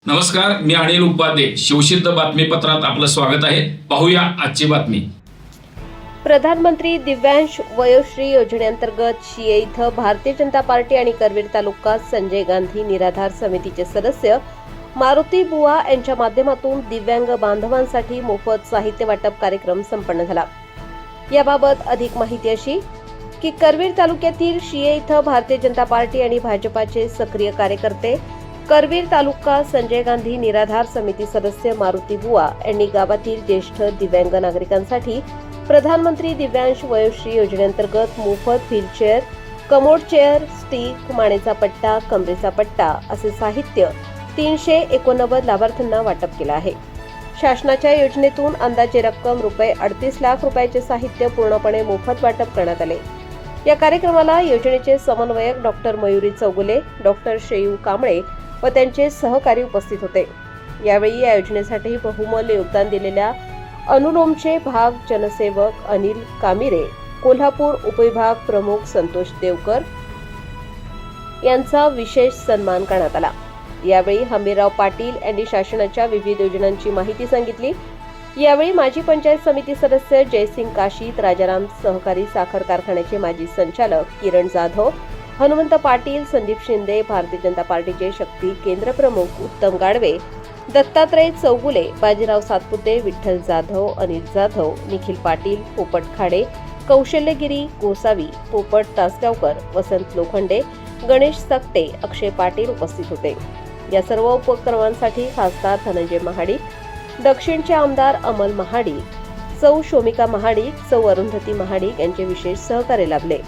नमस्कार, मी अनिल उपाध्ये. शिवसिद्ध बातमीपत्रात आपलं स्वागत आहे. पाहूया आजची बातमी. प्रधानमंत्री दिव्यांश वयोश्री योजनेअंतर्गत शिये इथं भारतीय जनता पार्टी आणि करवीर तालुका संजय गांधी निराधार समितीचे सदस्य मारुती बुवा यांच्या माध्यमातून दिव्यांग बांधवांसाठी मोफत साहित्य वाटप कार्यक्रम संपन्न झाला. याबाबत अधिक माहिती अशी की करवीर तालुक्यातील शिये इथं भारतीय जनता पार्टी आणि भाजपाचे सक्रिय कार्यकर्ते करवीर तालुका संजय गांधी निराधार समिती सदस्य मारुती बुवा यांनी गावातील ज्येष्ठ दिव्यांग नागरिकांसाठी प्रधानमंत्री दिव्यांश वयोश्री योजनेअंतर्गत मोफत व्हीलचेअर, कमोड चेअर, स्टिक, मानेचा पट्टा, कमरेचा पट्टा असे साहित्य 389 लाभार्थ्यांना वाटप केलं आहे. शासनाच्या योजनेतून अंदाजे रक्कम ₹38 लाख रुपयाचे साहित्य पूर्णपणे मोफत वाटप करण्यात आले. या कार्यक्रमाला योजनेचे समन्वयक डॉक्टर मयुरी चौगुले, डॉक्टर श्रेयू कांबळे व त्यांचे सहकारी उपस्थित होते. यावेळी या योजनेसाठी बहुमूल्य योगदान दिलेल्या अनुलोमचे भाग जनसेवक अनिल कामिरे, कोल्हापूर उपविभाग प्रमुख संतोष देवकर यांचा विशेष सन्मान करण्यात आला. यावेळी हमीरराव पाटील यांनी शासनाच्या विविध योजनांची माहिती सांगितली. यावेळी माजी पंचायत समिती सदस्य जयसिंग काशीत, राजाराम सहकारी साखर कारखान्याचे माजी संचालक किरण जाधव, हनुमंत पाटील, संदीप शिंदे, भारतीय जनता पार्टीचे शक्ती केंद्र प्रमुख उत्तम गाडवे, दत्तात्रय चौगुले, बाजीराव सातपुते, विठ्ठल जाधव, अनिल जाधव, निखिल पाटील, पोपट खाडे, कौशल्यगिरी गोसावी, पोपट तासगावकर, वसंत लोखंडे, गणेश सकटे, अक्षय पाटील उपस्थित होते. या सर्व उपक्रमांसाठी खासदार धनंजय महाडिक, दक्षिणचे आमदार अमल महाडिक, सौ शोमिका महाडिक, सौ अरुंधती महाडिक यांचे विशेष सहकार्य लाभले.